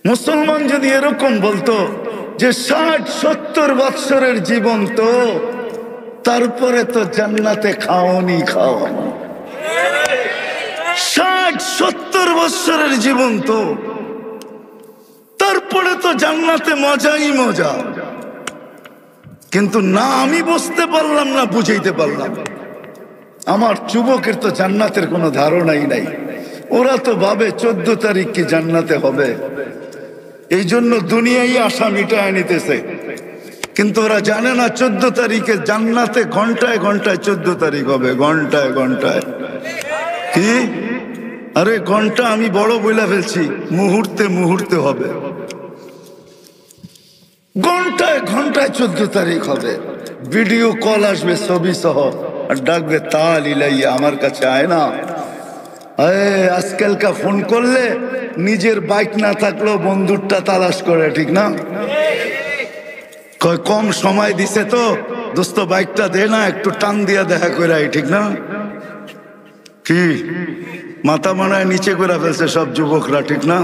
মুসলমান যদি এরকম বলতো যে 60-70 বৎসরের জীবন, তো তারপরে তো জান্নাতে খাওনি খাওয়া। 60-70 বৎসরের জীবন, তো তারপরে তো জান্নাতে মজাই মজা। কিন্তু না, আমি বুঝতে পারলাম না, বুঝাইতে পারলাম। আমার যুবকের তো জান্নাতের কোনো ধারণাই নাই। ওরা তো ভাবে 14 তারিখ কি জান্নাতে হবে, এই জন্য দুনিয়ায় আশা মিটায় নিতেছে। কিন্তু ওরা জানে না 14 তারিখে জান্নাতে ঘন্টায় ঘন্টায় 14 তারিখ হবে, ঘন্টায় ঘন্টায়। কি? আরে ঘন্টা আমি বড় বইলা ফেলছি, মুহূর্তে মুহূর্তে হবে। ঘন্টায় ঘন্টায় 14 তারিখ হবে। ভিডিও কল আসবে ছবি সহ, আর ডাকবে তাল ইলাইয়া, আমার কাছে আয় না। আজকালকা ফোন করলে নিজের বাইক না থাকলেও বন্ধুরটা তালাশ করে, ঠিক না? কম সময় দিছে তো দোস্ত, বাইকটা দে না, একটু টান দিয়া দেখা করে, ঠিক না? কি মাথা মানায় নিচে করে ফেলছে সব যুবকরা, ঠিক না?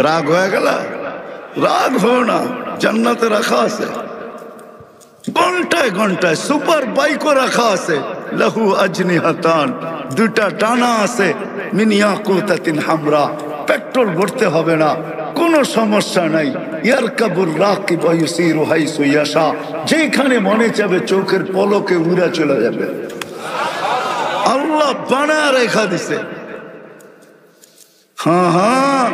রাগ হয়ে গেল? রাগ হয় না, জান্নাতে রাখা আছে। ঘন্টায় ঘন্টায় সুপার বাইকও রাখা আছে, লাহু আজনিহাতান, 2টা ডানা আছে, মিন ইয়াকুতাতিন হামরা। পেট্রোল ভরতে হবে না, কোনো সমস্যা নাই। ইয়ারকাবুর রাকিব ওয়া ইউসিরু হাইসু ইয়াশা, যেখানে মনে যাবে চোখের পলকে উড়া চলে যাবে। আল্লাহ বানায় রেখা দিছে। হ্যাঁ,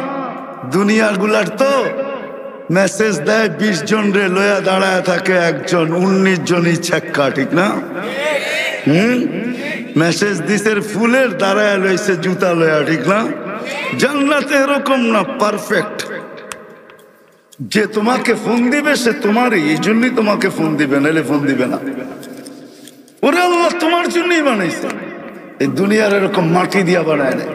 দুনিয়াগুলার তো মেসেজ দেয় 20 জন রে লয়া দাঁড়ায় থাকে একজন, 19 জনই ছেক্কা, ঠিক না? মেসেজ দিছে ফুলের, দাঁড়ায় লইছে জুতা লয়া, ঠিক না? জান্নাতে এরকম না, পারফেক্ট। যে তোমাকে ফোন দিবে সে তোমারই, এই জন্যই তোমাকে ফোন দিবে, নাহলে ফোন দিবে না। ওরে আল্লাহ তোমার জন্যই বানাইছে। এই দুনিয়ার এরকম মাটি দিয়া বানায় না,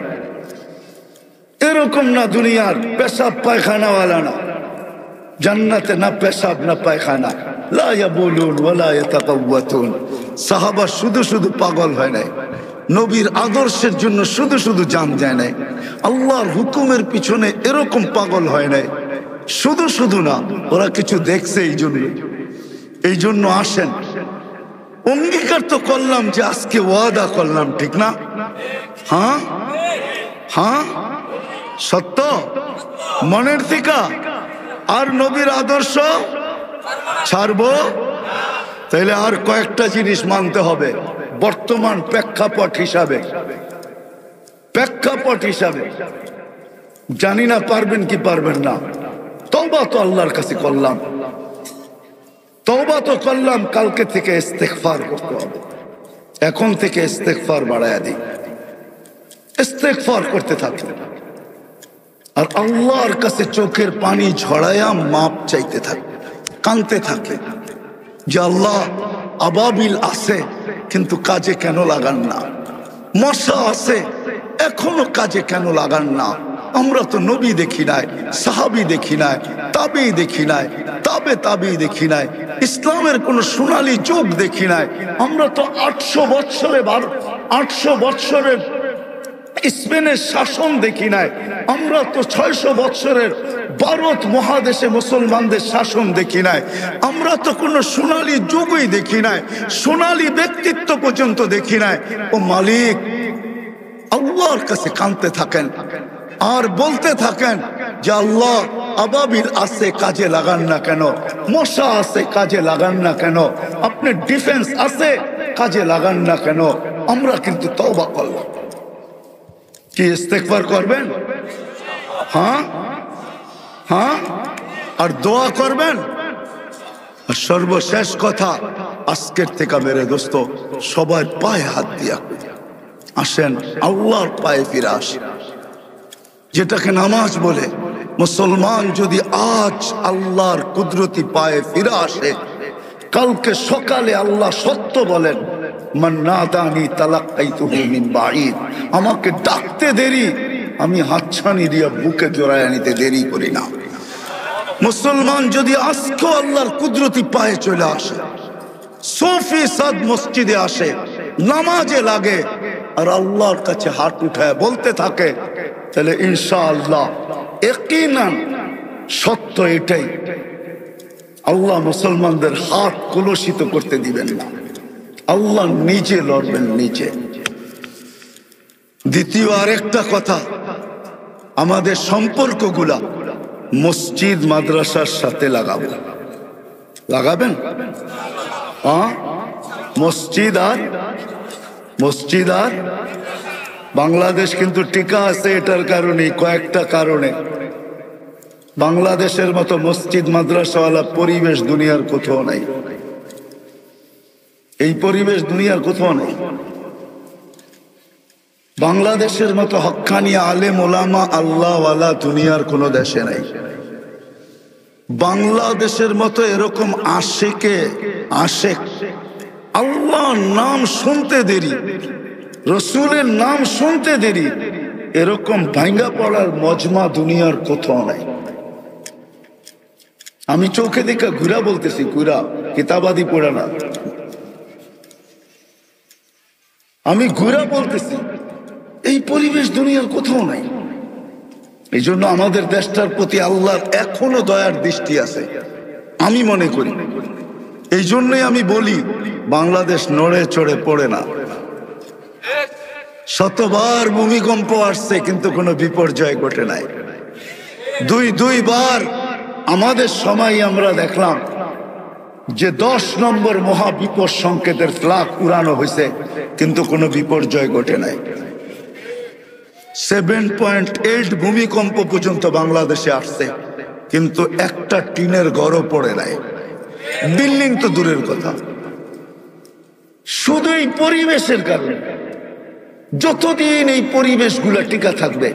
এরকম না। দুনিয়ার পেশাব পায়খানাওয়ালা না, জান্নাতে না পেশাব না পায়খানা। লা ইয়াবুলুন ওয়ালা ইয়াতাকাওয়াতুন। সাহাবা শুধু শুধু পাগল হয় নাই, নবীর আদর্শের জন্য শুধু শুধু জান যায় নাই, আল্লাহর হুকুমের পিছনে এরকম পাগল হয় নাই। শুধু শুধু না, ওরা কিছু দেখছে, এই জন্য আসেন। অঙ্গীকার তো করলাম যে আজকে ওয়াদা করলাম, ঠিক না? হ্যাঁ হ্যাঁ, সত্য মনের থেকে। আর নবীর আদর্শ ছাড়বো? তাইলে আর কয়েকটা জিনিস মানতে হবে বর্তমান প্রেক্ষাপট হিসাবে। জানি না পারবেন কি পারবেন না। তওবা তো আল্লাহর কাছে করলাম, তওবা তো করলাম, কালকে থেকে ইস্তেগফার করতে হবে। এখন থেকে ইস্তেগফার বাড়ায়া দিই, ইস্তেগফার করতে থাকি, আর আল্লাহর কাছে চোখের পানি ঝরায়া মাপ চাইতে থাকে, কাঁদতে থাকে যে আল্লাহ আবাবিল আছে কিন্তু কাজে কেন লাগান না, মশা আছে এখনো কাজে কেন লাগান না। আমরা তো নবী দেখি নাই, সাহাবী দেখি নাই, তাবেঈ দেখি নাই, তাবেঈ দেখি নাই, ইসলামের কোন সোনালী যুগ দেখি নাই। আমরা তো 800 বৎসরের স্পেনের শাসন দেখি নাই। আমরা তো 600 বৎসরের ভারত মহাদেশে মুসলমানদের শাসন দেখি নাই। আমরা তো কোনো সোনালী যুগই দেখি নাই, সোনালী ব্যক্তিত্ব পর্যন্ত দেখি নাই। ও মালিক, আল্লাহর কাছে কাঁদতে থাকেন আর বলতে থাকেন যে আল্লাহ আবাবিল আছে, কাজে লাগান না কেন? মশা আছে, কাজে লাগান না কেন? আপনি ডিফেন্স আছে, কাজে লাগান না কেন? আমরা কিন্তু তওবা করলাম। কি ইস্তেগফার করবেন? হ্যাঁ হ্যাঁ, আর দোয়া করবেন। আর সর্বশেষ কথা, আজকের থেকে মেরে দোস্ত সবাই পায়ে হাত দিয়া আসেন, আল্লাহর পায়ে ফিরে আসেন, যেটাকে নামাজ বলে। মুসলমান যদি আজ আল্লাহর কুদরতি পায়ে ফিরে আসে, কালকে সকালে আল্লাহ সত্য বলেন, মান নাদানি তালাক্কাইতুহু মিন বাঈদ। আমাকে ডাকতে দেরি, আমি হাতছানি দিয়ে বুকে জড়ায় নিতে দেরি করি না। মুসলমান যদি আজকে আল্লাহর কুদরতি পায়ে চলে আসে, সুফি সাদ মসজিদে আসে, নামাজে লাগে, আর আল্লাহর কাছে হাত উঠায় বলতে থাকে, তাহলে ইনশাআল্লাহ ইয়াকিনান সত্য এটাই, আল্লাহ মুসলমানদের হাত কলুষিত করতে দিবেন না, আল্লাহ নিজে লড়বেন নিজে। দ্বিতীয় আরেকটা কথা, আমাদের সম্পর্কগুলা মসজিদ মাদ্রাসার সাথে লাগাবো। লাগাবেন? মসজিদ আর বাংলাদেশ কিন্তু টিকা আছে এটার কারণে, কয়েকটা কারণে। বাংলাদেশের মতো মসজিদ মাদ্রাসাওয়ালা পরিবেশ দুনিয়ার কোথাও নাই। এই পরিবেশ দুনিয়ার কোথাও নেই। বাংলাদেশের মতো হক্কানি আলেম ওলামা আল্লাহওয়ালা দুনিয়ার কোনো দেশে নাই। বাংলাদেশের মতো এরকম আশেক আল্লাহর নাম শুনতে দেরি, রসুলের নাম শুনতে দেরি, এরকম ভাঙ্গা পড়ার মজমা দুনিয়ার কোথাও নাই। আমি চোখে দেখা ঘুরা বলতেছি, ঘুরা কিতাবাদি পড়া না, আমি ঘুরা বলতেছি, এই পরিবেশ দুনিয়ার কোথাও নাই। এই জন্য আমাদের দেশটার প্রতি আল্লাহর এখনো দয়ার দৃষ্টি আছে আমি মনে করি। এই জন্যই আমি বলি, বাংলাদেশ নড়ে চড়ে পড়ে না। শতবার ভূমিকম্প আসছে কিন্তু কোনো বিপর্যয় ঘটে নাই। দুইবার আমাদের সময় আমরা দেখলাম যে 10 নম্বর মহাবিপদ সংকেতের ফ্ল্যাগ উড়ানো হয়েছে কিন্তু কোনো বিপর্যয় ঘটে নাই। 7.8 ভূমিকম্প পর্যন্ত বাংলাদেশে আসছে কিন্তু একটা টিনের ঘরও পড়ে নাই, বিল্ডিং তো দূরের কথা। শুধু এই পরিবেশের কারণে, যতদিন এই পরিবেশগুলো টিকা থাকবে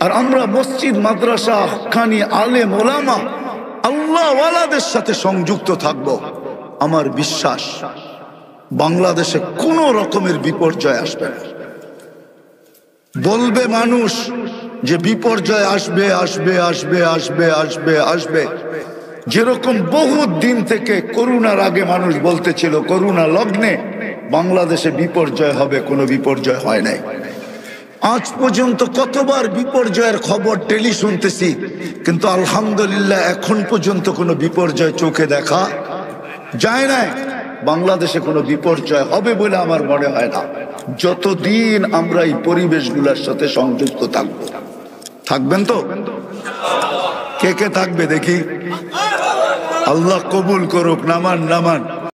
আর আমরা মসজিদ মাদ্রাসা হক্কানি আলেম ওলামা আল্লাহওয়ালাদের সাথে সংযুক্ত থাকব, আমার বিশ্বাস বাংলাদেশে কোনো রকমের বিপর্যয় আসবে না। বলবে মানুষ যে বিপর্যয় আসবে আসবে আসবে আসবে আসবে আসবে, যেরকম বহু দিন থেকে করোনার আগে মানুষ বলতেছিল করোনা লগ্নে বাংলাদেশে বিপর্যয় হবে, কোনো বিপর্যয় হয় নাই। আজ পর্যন্ত কতবার বিপর্যয়ের খবর টেলি শুনতেছি কিন্তু আলহামদুলিল্লাহ এখন পর্যন্ত কোনো বিপর্যয় চোখে দেখা যায় না। বাংলাদেশে কোনো বিপর্যয় হবে বলে আমার মনে হয় না, যতদিন আমরা এই পরিবেশগুলোর সাথে সংযুক্ত থাকব। থাকবেন তো? কে কে থাকবে দেখি? আল্লাহ কবুল করুক। নামান নামান।